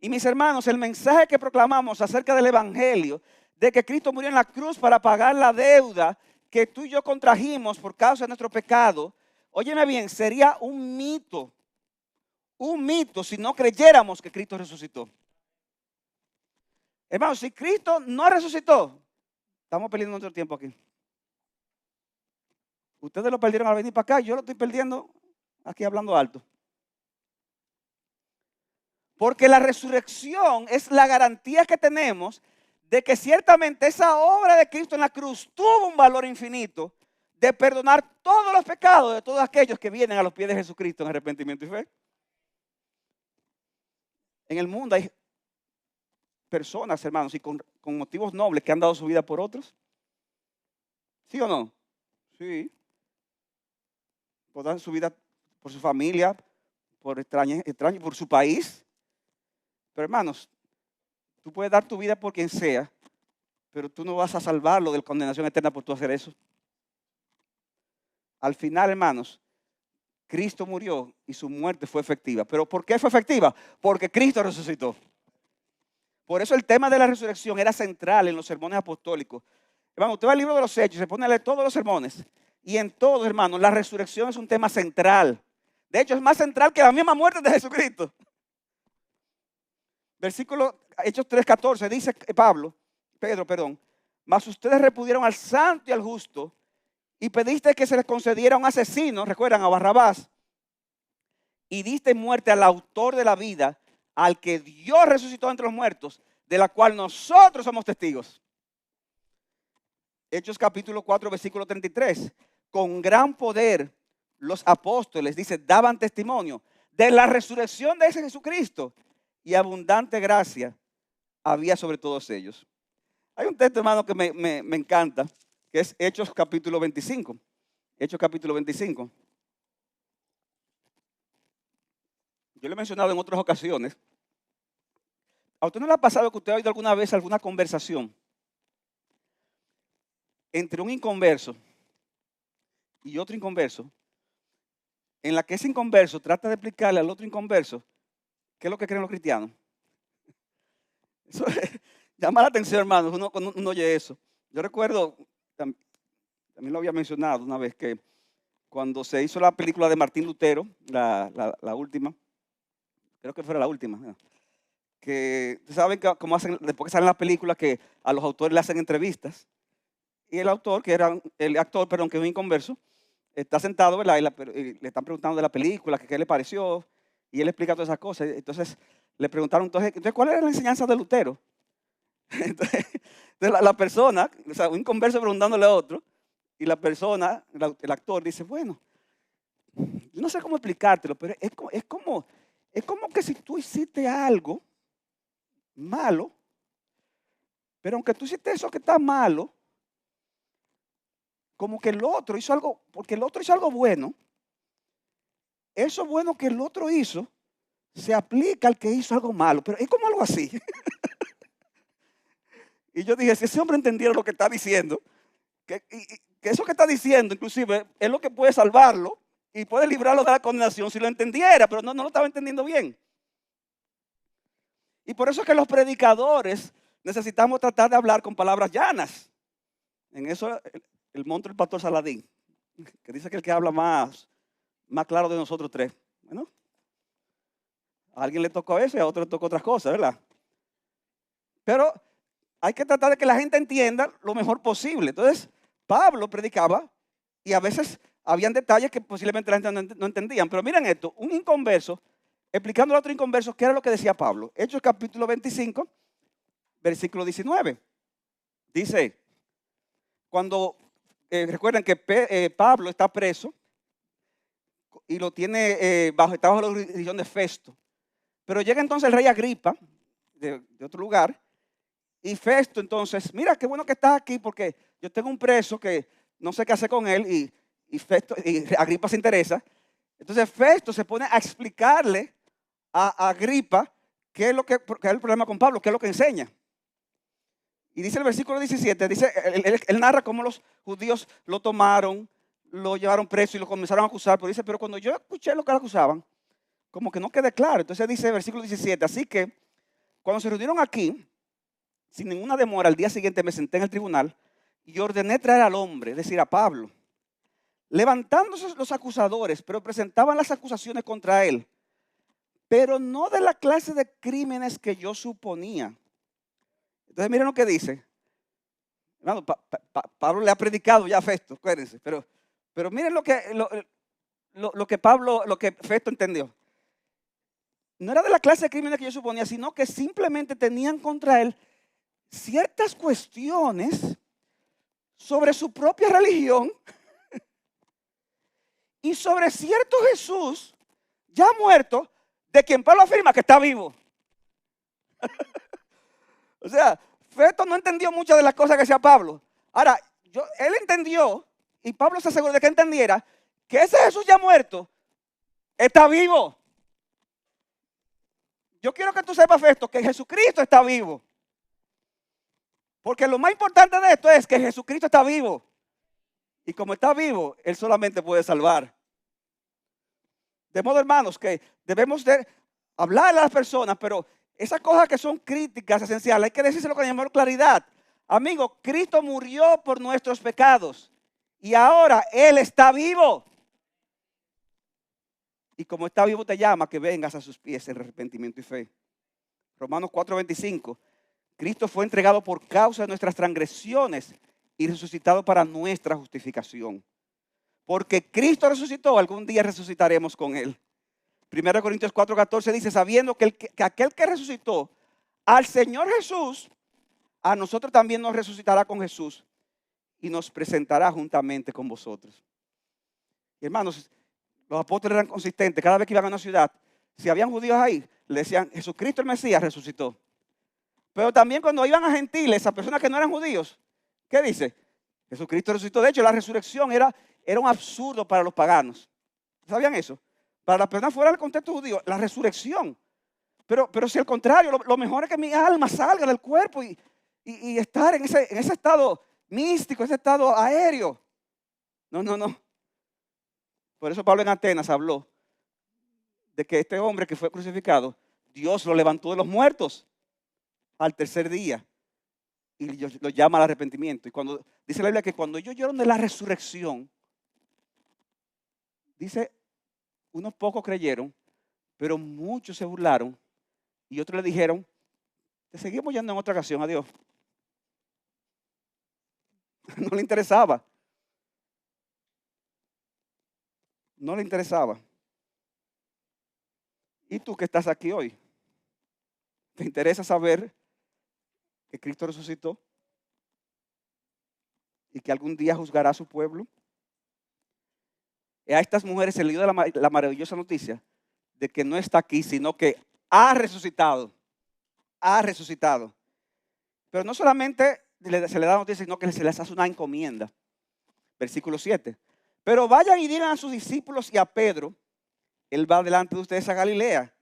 Y mis hermanos, el mensaje que proclamamos acerca del evangelio, de que Cristo murió en la cruz para pagar la deuda que tú y yo contrajimos por causa de nuestro pecado, óyeme bien, sería un mito si no creyéramos que Cristo resucitó. Hermanos, si Cristo no resucitó, estamos perdiendo nuestro tiempo aquí. Ustedes lo perdieron al venir para acá, yo lo estoy perdiendo aquí hablando alto. Porque la resurrección es la garantía que tenemos de que ciertamente esa obra de Cristo en la cruz tuvo un valor infinito de perdonar todos los pecados de todos aquellos que vienen a los pies de Jesucristo en arrepentimiento y fe. En el mundo hay personas, hermanos, y con motivos nobles que han dado su vida por otros. ¿Sí o no? Sí. Por dar su vida por su familia, por extraños, por su país. Pero hermanos, tú puedes dar tu vida por quien sea, pero tú no vas a salvarlo de la condenación eterna por tú hacer eso. Al final, hermanos, Cristo murió y su muerte fue efectiva. ¿Pero por qué fue efectiva? Porque Cristo resucitó. Por eso el tema de la resurrección era central en los sermones apostólicos. Hermano, usted va al libro de los Hechos y se pone a leer todos los sermones. Y en todos, hermanos, la resurrección es un tema central. De hecho, es más central que la misma muerte de Jesucristo. Versículo Hechos 3:14 dice Pedro, mas ustedes repudieron al santo y al justo y pediste que se les concediera un asesino, recuerdan a Barrabás, y diste muerte al autor de la vida, al que Dios resucitó entre los muertos, de la cual nosotros somos testigos. Hechos capítulo 4, versículo 33. Con gran poder los apóstoles, dice, daban testimonio de la resurrección de ese Jesucristo, y abundante gracia había sobre todos ellos. Hay un texto, hermano, que me encanta, que es Hechos capítulo 25. Hechos capítulo 25. Yo lo he mencionado en otras ocasiones. ¿A usted no le ha pasado que usted ha oído alguna vez alguna conversación entre un inconverso y otro inconverso, en la que ese inconverso trata de explicarle al otro inconverso qué es lo que creen los cristianos? Eso llama la atención, hermanos, cuando uno oye eso. Yo recuerdo, también lo había mencionado una vez, que cuando se hizo la película de Martín Lutero, la última, creo que fue la última, que saben cómo hacen, después que salen las películas, que a los autores le hacen entrevistas, y el autor, que era el actor, perdón, que es un inconverso, está sentado, ¿verdad? Y le están preguntando de la película, que qué le pareció, y él explica todas esas cosas. Entonces le preguntaron, entonces ¿cuál era la enseñanza de Lutero? Entonces la persona, o sea, un inconverso preguntándole a otro, y la persona, el actor dice, bueno, yo no sé cómo explicártelo, pero es como que si tú hiciste algo malo, pero aunque tú hiciste eso que está malo, como que el otro hizo algo, porque el otro hizo algo bueno, eso bueno que el otro hizo se aplica al que hizo algo malo, pero es como algo así. Y yo dije, si ese hombre entendiera lo que está diciendo, que eso que está diciendo inclusive es lo que puede salvarlo y puede librarlo de la condenación si lo entendiera, pero no lo estaba entendiendo bien. Y por eso es que los predicadores necesitamos tratar de hablar con palabras llanas. En eso el monstruo del pastor Saladín, que dice que el que habla más claro de nosotros tres. Bueno, a alguien le tocó eso y a otro le tocó otras cosas, ¿verdad? Pero hay que tratar de que la gente entienda lo mejor posible. Entonces, Pablo predicaba y a veces habían detalles que posiblemente la gente no entendían. Pero miren esto, un inconverso explicando al otro inconverso qué era lo que decía Pablo. Hechos capítulo 25, versículo 19. Dice, cuando recuerden que Pablo está preso y lo tiene está bajo la jurisdicción de Festo. Pero llega entonces el rey Agripa de otro lugar. Y Festo entonces, mira qué bueno que estás aquí porque yo tengo un preso que no sé qué hacer con él y Agripa se interesa. Entonces Festo se pone a explicarle a Agripa qué es el problema con Pablo, qué es lo que enseña. Y dice el versículo 17, dice, él narra cómo los judíos lo tomaron, lo llevaron preso y lo comenzaron a acusar. Pero dice, pero cuando yo escuché lo que lo acusaban, como que no quedé claro. Entonces dice el versículo 17, así que cuando se reunieron aquí, sin ninguna demora, al día siguiente me senté en el tribunal y ordené traer al hombre, es decir, a Pablo. Levantándose los acusadores, pero presentaban las acusaciones contra él, pero no de la clase de crímenes que yo suponía. Entonces miren lo que dice. Hermano, Pablo le ha predicado ya a Festo, acuérdense, pero miren lo que Festo entendió. no era de la clase de crímenes que yo suponía, sino que simplemente tenían contra él ciertas cuestiones sobre su propia religión y sobre cierto Jesús ya muerto, de quien Pablo afirma que está vivo. O sea, Festo no entendió muchas de las cosas que decía Pablo. Ahora, él entendió, y Pablo se aseguró de que entendiera, que ese Jesús ya muerto está vivo. Yo quiero que tú sepas, Festo, que Jesucristo está vivo. Porque lo más importante de esto es que Jesucristo está vivo. Y como está vivo, Él solamente puede salvar. De modo, hermanos, que debemos de hablar a las personas, pero esas cosas que son críticas esenciales, hay que decírselo con mayor claridad. Amigo, Cristo murió por nuestros pecados y ahora Él está vivo. Y como está vivo te llama a que vengas a sus pies en arrepentimiento y fe. Romanos 4:25. Cristo fue entregado por causa de nuestras transgresiones y resucitado para nuestra justificación. Porque Cristo resucitó, algún día resucitaremos con Él. 1 Corintios 4:14 dice, sabiendo que aquel que resucitó al Señor Jesús, a nosotros también nos resucitará con Jesús y nos presentará juntamente con vosotros. Y hermanos, los apóstoles eran consistentes. Cada vez que iban a una ciudad, si habían judíos ahí, le decían, Jesucristo el Mesías resucitó. Pero también cuando iban a gentiles, a personas que no eran judíos, ¿qué dice? Jesucristo resucitó. De hecho, la resurrección era un absurdo para los paganos. ¿Sabían eso? Para las personas fuera del contexto judío, la resurrección. Pero si al contrario, lo mejor es que mi alma salga del cuerpo y estar en ese estado místico, ese estado aéreo. No. Por eso Pablo en Atenas habló de que este hombre que fue crucificado, Dios lo levantó de los muertos al tercer día y lo llama al arrepentimiento. Y cuando dice la Biblia que cuando ellos oyeron de la resurrección, dice, unos pocos creyeron, pero muchos se burlaron y otros le dijeron, te seguimos yendo en otra ocasión, adiós. No le interesaba. No le interesaba. ¿Y tú que estás aquí hoy? ¿Te interesa saber que Cristo resucitó y que algún día juzgará a su pueblo? A estas mujeres se le dio la maravillosa noticia de que no está aquí, sino que ha resucitado. Ha resucitado. Pero no solamente se le da noticia, sino que se les hace una encomienda. Versículo 7. Pero vayan y digan a sus discípulos y a Pedro, Él va delante de ustedes a Galilea,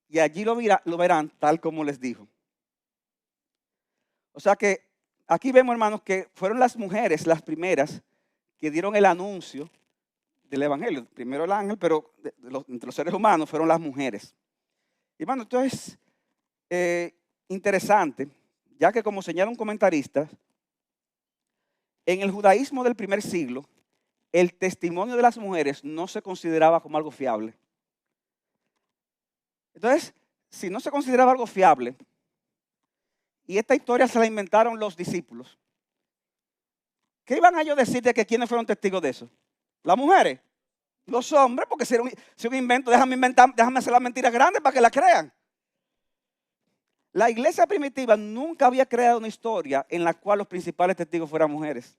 y allí lo verán tal como les dijo. O sea que aquí vemos, hermanos, que fueron las mujeres las primeras que dieron el anuncio del evangelio. Primero el ángel, pero entre los seres humanos fueron las mujeres. Y hermano, esto es interesante, ya que como señala un comentarista, en el judaísmo del primer siglo, el testimonio de las mujeres no se consideraba como algo fiable. Entonces, si no se consideraba algo fiable, y esta historia se la inventaron los discípulos, ¿qué iban a ellos decir de que quiénes fueron testigos de eso? ¿Las mujeres? Los hombres, porque si es un invento, déjame hacer las mentiras grandes para que la crean. La iglesia primitiva nunca había creado una historia en la cual los principales testigos fueran mujeres.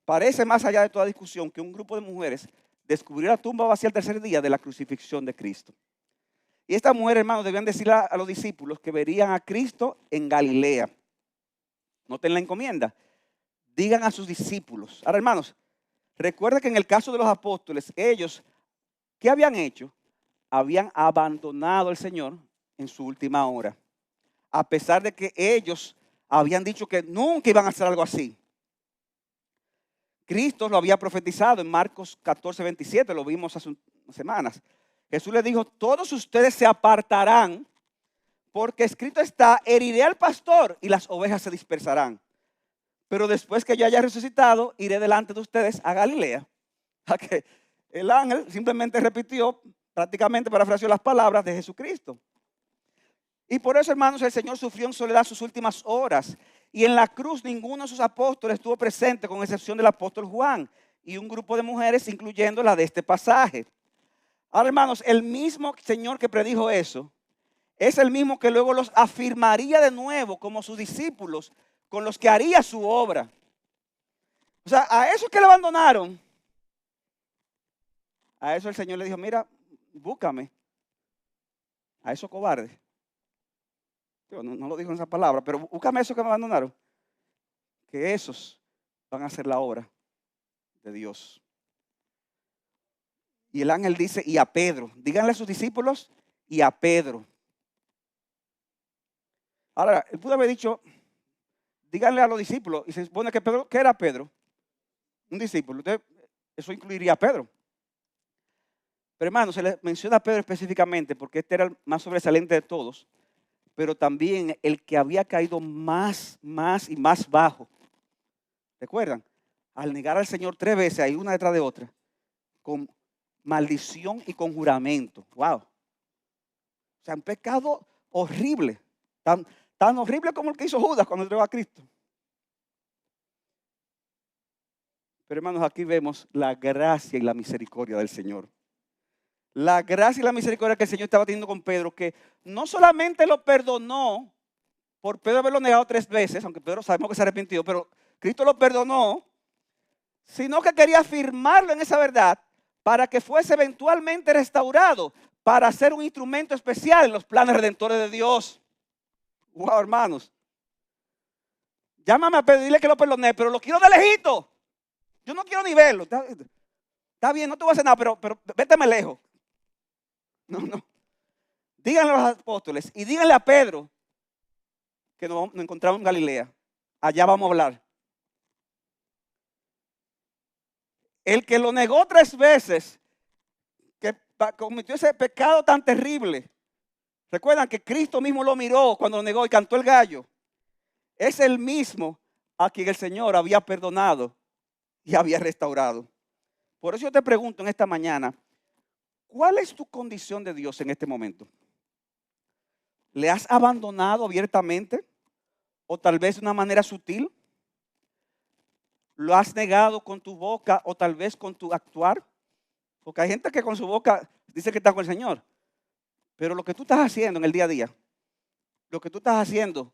Parece más allá de toda discusión que un grupo de mujeres descubrió la tumba vacía el tercer día de la crucifixión de Cristo. Y estas mujeres, hermanos, debían decirle a los discípulos que verían a Cristo en Galilea. Noten la encomienda. Digan a sus discípulos. Ahora, hermanos, recuerda que en el caso de los apóstoles, ellos, ¿qué habían hecho? Habían abandonado al Señor en su última hora. A pesar de que ellos habían dicho que nunca iban a hacer algo así. Cristo lo había profetizado en Marcos 14:27, lo vimos hace unas semanas. Jesús les dijo, todos ustedes se apartarán porque escrito está, heriré al pastor y las ovejas se dispersarán. Pero después que yo haya resucitado, iré delante de ustedes a Galilea. A que el ángel simplemente repitió, prácticamente parafraseó las palabras de Jesucristo. Y por eso, hermanos, el Señor sufrió en soledad sus últimas horas. Y en la cruz ninguno de sus apóstoles estuvo presente, con excepción del apóstol Juan y un grupo de mujeres, incluyendo la de este pasaje. Ahora, hermanos, el mismo Señor que predijo eso, es el mismo que luego los afirmaría de nuevo como sus discípulos, con los que haría su obra. O sea, a esos que le abandonaron, a eso el Señor le dijo, mira, búscame a esos cobardes. No lo dijo en esa palabra, pero búscame a esos que me abandonaron, que esos van a hacer la obra de Dios. Y el ángel dice, y a Pedro, díganle a sus discípulos, y a Pedro. Ahora, él pudo haber dicho, díganle a los discípulos, y se supone que Pedro, ¿qué era Pedro? Un discípulo. Entonces, eso incluiría a Pedro. Pero hermano, se le menciona a Pedro específicamente porque este era el más sobresaliente de todos, pero también el que había caído más y más bajo. ¿Recuerdan? Al negar al Señor 3 veces, ahí una detrás de otra, con maldición y con juramento. ¡Wow! O sea, un pecado horrible, tan horrible como el que hizo Judas cuando entregó a Cristo. Pero hermanos, aquí vemos la gracia y la misericordia del Señor. La gracia y la misericordia que el Señor estaba teniendo con Pedro, que no solamente lo perdonó por Pedro haberlo negado 3 veces, aunque Pedro sabemos que se arrepintió, pero Cristo lo perdonó, sino que quería afirmarlo en esa verdad para que fuese eventualmente restaurado, para ser un instrumento especial en los planes redentores de Dios. Wow, hermanos. Llámame a Pedro y dile que lo perdoné, pero lo quiero de lejito. Yo no quiero ni verlo. Está bien, no te voy a hacer nada, pero véteme lejos. No. Díganle a los apóstoles y díganle a Pedro que nos encontramos en Galilea. Allá vamos a hablar. El que lo negó 3 veces, que cometió ese pecado tan terrible. Recuerdan que Cristo mismo lo miró cuando lo negó y cantó el gallo. Es el mismo a quien el Señor había perdonado y había restaurado. Por eso yo te pregunto en esta mañana, ¿cuál es tu condición de Dios en este momento? ¿Le has abandonado abiertamente o tal vez de una manera sutil? ¿Lo has negado con tu boca o tal vez con tu actuar? Porque hay gente que con su boca dice que está con el Señor, pero lo que tú estás haciendo en el día a día, lo que tú estás haciendo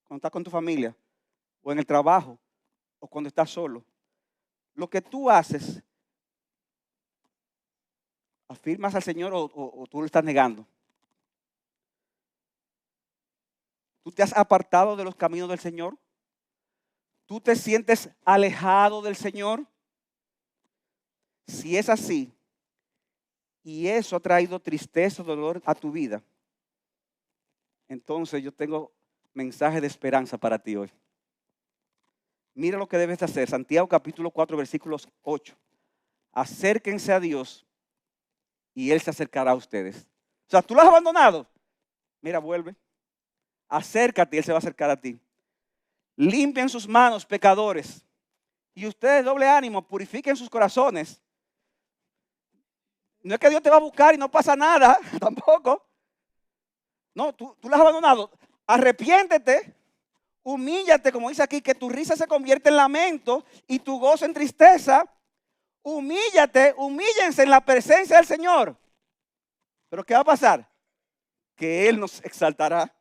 cuando estás con tu familia o en el trabajo o cuando estás solo, lo que tú haces, ¿afirmas al Señor o tú lo estás negando? ¿Tú te has apartado de los caminos del Señor? ¿Tú te sientes alejado del Señor? Si es así, y eso ha traído tristeza o dolor a tu vida, entonces yo tengo mensaje de esperanza para ti hoy. Mira lo que debes hacer. Santiago capítulo 4, versículos 8. Acérquense a Dios y Él se acercará a ustedes. O sea, tú lo has abandonado. Mira, vuelve. Acércate y Él se va a acercar a ti. Limpien sus manos, pecadores. Y ustedes, doble ánimo, purifiquen sus corazones. No es que Dios te va a buscar y no pasa nada, tampoco. No, tú lo has abandonado. Arrepiéntete, humíllate, como dice aquí, que tu risa se convierte en lamento y tu gozo en tristeza. Humíllate, humíllense en la presencia del Señor. Pero ¿qué va a pasar? Que Él nos exaltará.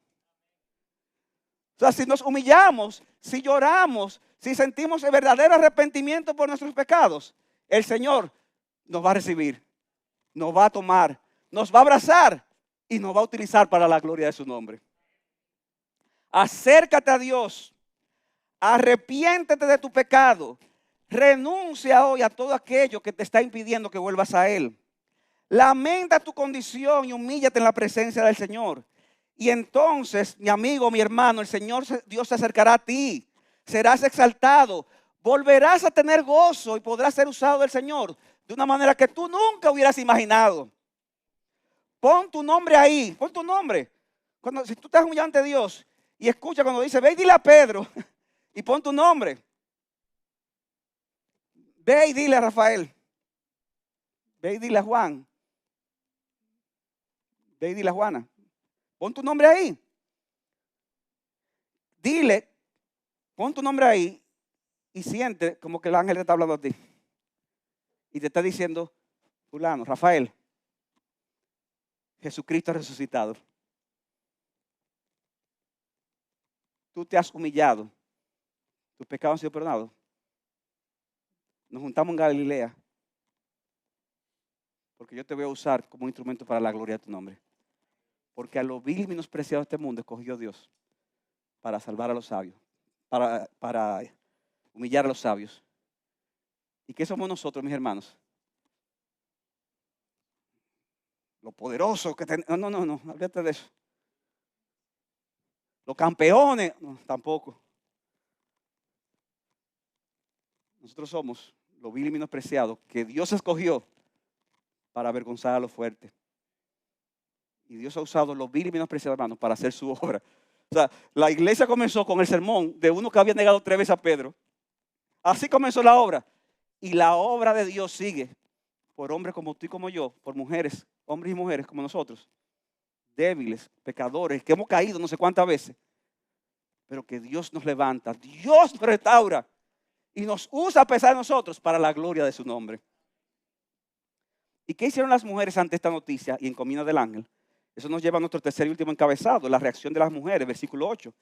O sea, si nos humillamos, si lloramos, si sentimos el verdadero arrepentimiento por nuestros pecados, el Señor nos va a recibir, nos va a tomar, nos va a abrazar y nos va a utilizar para la gloria de su nombre. Acércate a Dios, arrepiéntete de tu pecado, renuncia hoy a todo aquello que te está impidiendo que vuelvas a Él. Lamenta tu condición y humíllate en la presencia del Señor. Y entonces, mi amigo, mi hermano, el Señor Dios se acercará a ti. Serás exaltado, volverás a tener gozo y podrás ser usado del Señor de una manera que tú nunca hubieras imaginado. Pon tu nombre ahí, pon tu nombre. Si tú estás humillado ante Dios y escucha cuando dice, ve y dile a Pedro y pon tu nombre. Ve y dile a Rafael. Ve y dile a Juan. Ve y dile a Juana. Pon tu nombre ahí. Dile, pon tu nombre ahí y siente como que el ángel te está hablando a ti. Y te está diciendo, fulano, Rafael, Jesucristo ha resucitado. Tú te has humillado. Tus pecados han sido perdonados. Nos juntamos en Galilea porque yo te voy a usar como un instrumento para la gloria de tu nombre. Porque a lo vil y menospreciado de este mundo escogió Dios para salvar a los sabios, para humillar a los sabios. ¿Y qué somos nosotros, mis hermanos? Lo poderoso que tenemos. No, olvídate de eso. Los campeones, no, tampoco. Nosotros somos lo vil y menospreciado que Dios escogió para avergonzar a los fuertes. Y Dios ha usado lo vil y menospreciado, hermanos, para hacer su obra. O sea, la iglesia comenzó con el sermón de uno que había negado 3 veces a Pedro. Así comenzó la obra. Y la obra de Dios sigue por hombres como tú y como yo, por mujeres, hombres y mujeres como nosotros, débiles, pecadores, que hemos caído no sé cuántas veces, pero que Dios nos levanta, Dios nos restaura y nos usa a pesar de nosotros para la gloria de su nombre. ¿Y qué hicieron las mujeres ante esta noticia y encomienda del ángel? Eso nos lleva a nuestro tercer y último encabezado, la reacción de las mujeres, versículo 8.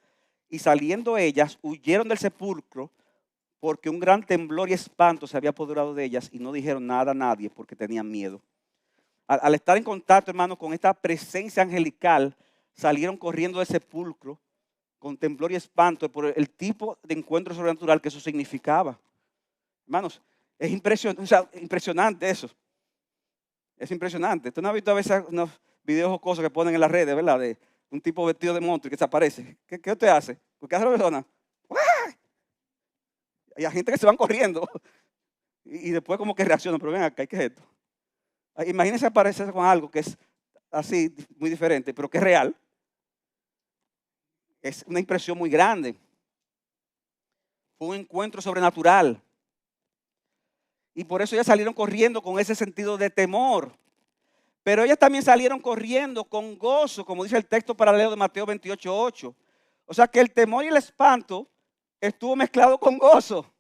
Y saliendo ellas, huyeron del sepulcro porque un gran temblor y espanto se había apoderado de ellas y no dijeron nada a nadie porque tenían miedo. Al estar en contacto, hermano, con esta presencia angelical, salieron corriendo del sepulcro con temblor y espanto por el tipo de encuentro sobrenatural que eso significaba. Hermanos, es impresionante eso. Es impresionante. ¿Tú no has visto a veces unos videos o cosas que ponen en las redes, verdad? De un tipo vestido de monstruo y que desaparece. ¿Qué usted hace? ¿Qué hace la persona? Y hay gente que se van corriendo. Y después como que reaccionan. Pero ven acá, ¿qué es esto? Imagínense aparecerse con algo que es así, muy diferente, pero que es real. Es una impresión muy grande. Fue un encuentro sobrenatural. Y por eso ellas salieron corriendo con ese sentido de temor. Pero ellas también salieron corriendo con gozo, como dice el texto paralelo de Mateo 28:8. O sea que el temor y el espanto estuvo mezclado con gozo.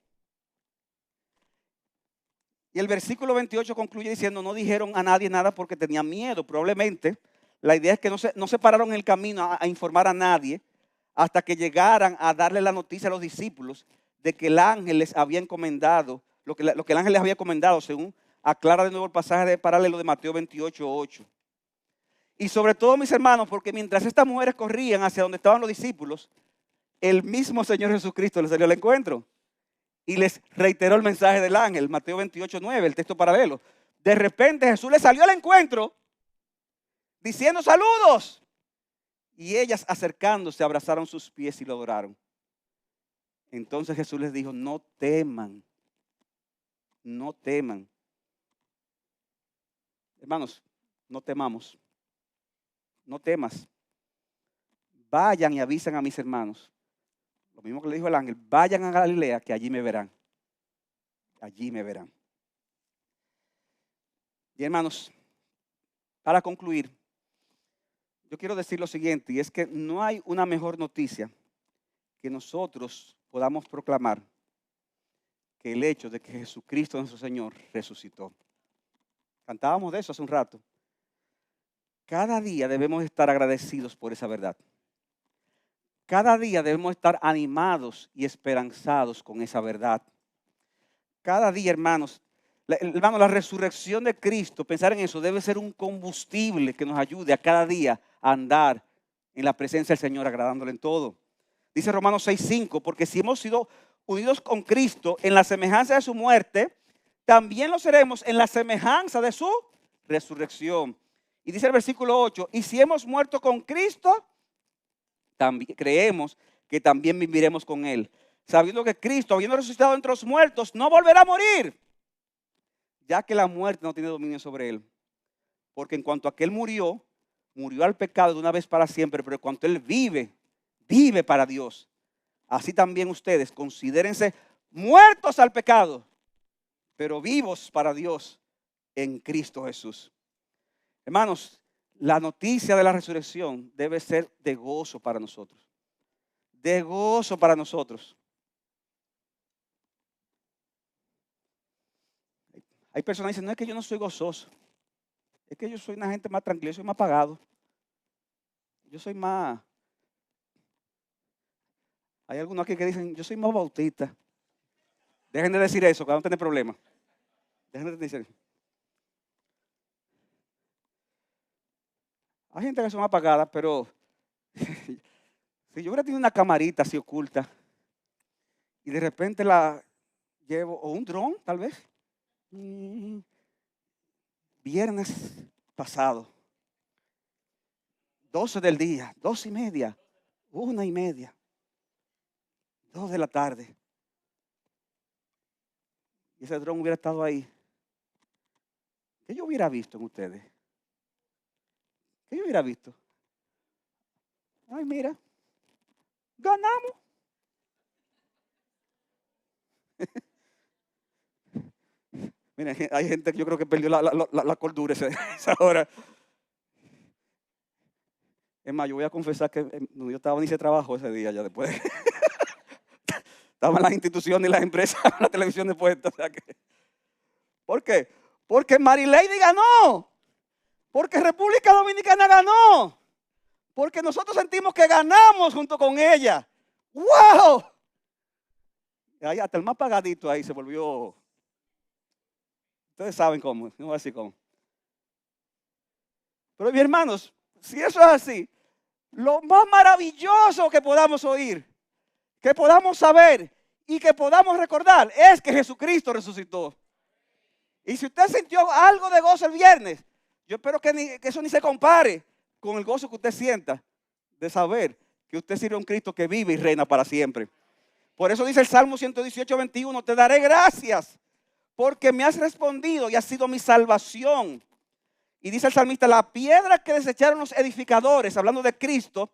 Y el versículo 28 concluye diciendo, no dijeron a nadie nada porque tenían miedo. Probablemente la idea es que no se pararon en el camino a informar a nadie hasta que llegaran a darle la noticia a los discípulos de que el ángel les había encomendado, lo que el ángel les había encomendado, según aclara de nuevo el pasaje de paralelo de Mateo 28:8. Y sobre todo, mis hermanos, porque mientras estas mujeres corrían hacia donde estaban los discípulos, el mismo Señor Jesucristo les salió al encuentro y les reiteró el mensaje del ángel, Mateo 28:9, el texto paralelo. De repente Jesús les salió al encuentro diciendo saludos. Y ellas acercándose abrazaron sus pies y lo adoraron. Entonces Jesús les dijo, no teman, no teman. Hermanos, no temamos, no temas. Vayan y avisen a mis hermanos. Lo mismo que le dijo el ángel, vayan a Galilea que allí me verán. Allí me verán. Y hermanos, para concluir, yo quiero decir lo siguiente, y es que no hay una mejor noticia que nosotros podamos proclamar que el hecho de que Jesucristo nuestro Señor resucitó. Cantábamos de eso hace un rato. Cada día debemos estar agradecidos por esa verdad. Cada día debemos estar animados y esperanzados con esa verdad. Cada día, hermanos, la resurrección de Cristo, pensar en eso, debe ser un combustible que nos ayude a cada día a andar en la presencia del Señor, agradándole en todo. Dice Romanos 6:5, porque si hemos sido unidos con Cristo en la semejanza de su muerte, también lo seremos en la semejanza de su resurrección. Y dice el versículo 8, y si hemos muerto con Cristo, también creemos que también viviremos con Él, sabiendo que Cristo, habiendo resucitado entre los muertos, no volverá a morir, ya que la muerte no tiene dominio sobre Él. Porque en cuanto a que Él murió al pecado de una vez para siempre, pero en cuanto Él vive para Dios. Así también ustedes considérense muertos al pecado, pero vivos para Dios en Cristo Jesús. Hermanos, la noticia de la resurrección debe ser de gozo para nosotros. De gozo para nosotros. Hay personas que dicen, no es que yo no soy gozoso. Es que yo soy una gente más tranquila, yo soy más apagado. Yo soy más... Hay algunos aquí que dicen, yo soy más bautista. Dejen de decir eso, que van a tener problemas. Dejen de decir eso. Hay gente que son apagadas, pero si yo hubiera tenido una camarita así oculta y de repente la llevo, o un dron tal vez, viernes pasado, 12 del día, 12:30, 1:30, 2 de la tarde, y ese dron hubiera estado ahí, ¿qué yo hubiera visto en ustedes? ¿Qué yo hubiera visto? Ay, mira, ganamos. Miren, hay gente que yo creo que perdió la cordura esa hora. Es más, yo voy a confesar que yo estaba en ese trabajo ese día ya después. Estaban las instituciones y las empresas, la televisión de puesta. O sea que, ¿por qué? Porque Marilady ganó. Porque República Dominicana ganó. Porque nosotros sentimos que ganamos junto con ella. ¡Wow! Ahí hasta el más pagadito ahí se volvió. Ustedes saben cómo, no voy a decir cómo. Pero mis hermanos, si eso es así, lo más maravilloso que podamos oír, que podamos saber y que podamos recordar es que Jesucristo resucitó. Y si usted sintió algo de gozo el viernes, yo espero que eso ni se compare con el gozo que usted sienta de saber que usted sirve a un Cristo que vive y reina para siempre. Por eso dice el Salmo 118:21, te daré gracias porque me has respondido y has sido mi salvación. Y dice el salmista, la piedra que desecharon los edificadores, hablando de Cristo,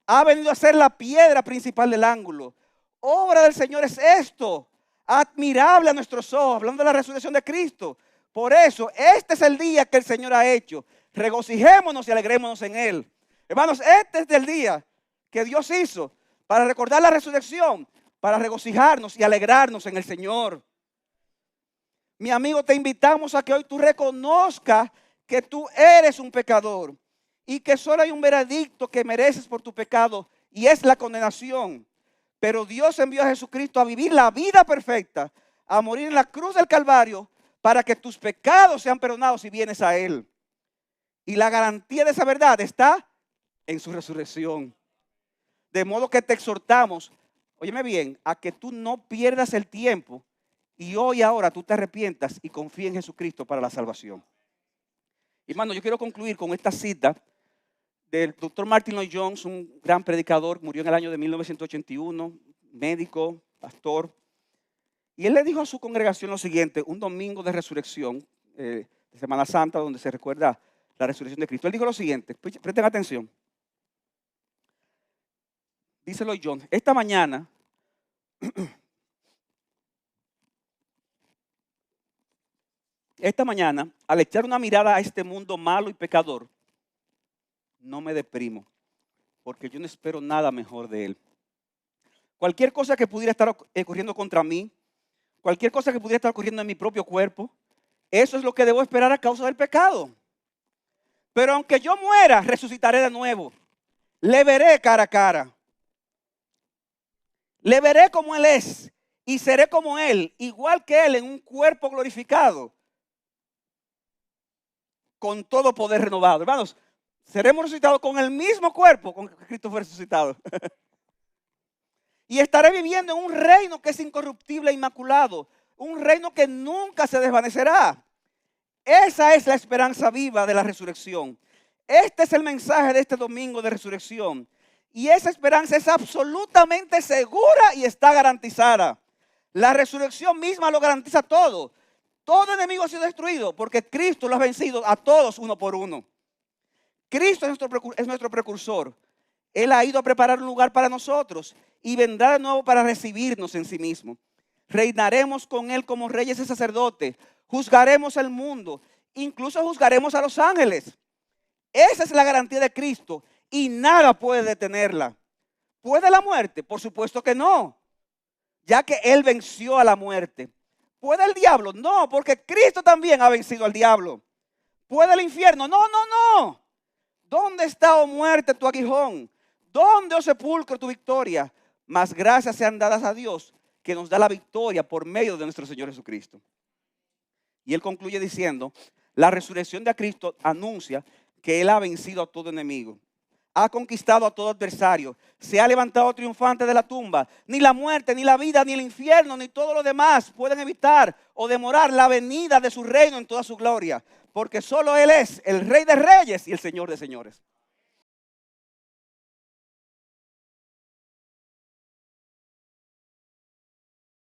ha venido a ser la piedra principal del ángulo. Obra del Señor es esto, admirable a nuestros ojos, hablando de la resurrección de Cristo. Por eso, este es el día que el Señor ha hecho. Regocijémonos y alegrémonos en Él. Hermanos, este es el día que Dios hizo para recordar la resurrección, para regocijarnos y alegrarnos en el Señor. Mi amigo, te invitamos a que hoy tú reconozcas que tú eres un pecador y que solo hay un veredicto que mereces por tu pecado y es la condenación. Pero Dios envió a Jesucristo a vivir la vida perfecta, a morir en la cruz del Calvario para que tus pecados sean perdonados si vienes a Él. Y la garantía de esa verdad está en su resurrección. De modo que te exhortamos, óyeme bien, a que tú no pierdas el tiempo y hoy ahora tú te arrepientas y confíes en Jesucristo para la salvación. Hermano, yo quiero concluir con esta cita del doctor Martin Lloyd-Jones, un gran predicador, murió en el año de 1981, médico, pastor. Y él le dijo a su congregación lo siguiente, un domingo de resurrección, de Semana Santa, donde se recuerda la resurrección de Cristo. Él dijo lo siguiente, presten atención. Dice Lloyd-Jones, esta mañana, al echar una mirada a este mundo malo y pecador, no me deprimo, porque yo no espero nada mejor de él. Cualquier cosa que pudiera estar ocurriendo contra mí, cualquier cosa que pudiera estar ocurriendo en mi propio cuerpo, eso es lo que debo esperar a causa del pecado. Pero aunque yo muera, resucitaré de nuevo. Le veré cara a cara. Le veré como Él es y seré como Él, igual que Él en un cuerpo glorificado, con todo poder renovado. Hermanos, seremos resucitados con el mismo cuerpo con que Cristo fue resucitado. Y estaré viviendo en un reino que es incorruptible e inmaculado. Un reino que nunca se desvanecerá. Esa es la esperanza viva de la resurrección. Este es el mensaje de este domingo de resurrección. Y esa esperanza es absolutamente segura y está garantizada. La resurrección misma lo garantiza todo. Todo enemigo ha sido destruido porque Cristo lo ha vencido a todos uno por uno. Cristo es nuestro precursor. Él ha ido a preparar un lugar para nosotros y vendrá de nuevo para recibirnos en sí mismo. Reinaremos con Él como reyes y sacerdotes. Juzgaremos el mundo. Incluso juzgaremos a los ángeles. Esa es la garantía de Cristo y nada puede detenerla. ¿Puede la muerte? Por supuesto que no, ya que Él venció a la muerte. ¿Puede el diablo? No, porque Cristo también ha vencido al diablo. ¿Puede el infierno? No, no, no. ¿Dónde está, oh muerte, tu aguijón? ¿Dónde, oh sepulcro, tu victoria? Mas gracias sean dadas a Dios, que nos da la victoria por medio de nuestro Señor Jesucristo. Y él concluye diciendo, la resurrección de Cristo anuncia que Él ha vencido a todo enemigo. Ha conquistado a todo adversario. Se ha levantado triunfante de la tumba. Ni la muerte, ni la vida, ni el infierno, ni todo lo demás pueden evitar o demorar la venida de su reino en toda su gloria. Porque solo Él es el Rey de Reyes y el Señor de Señores.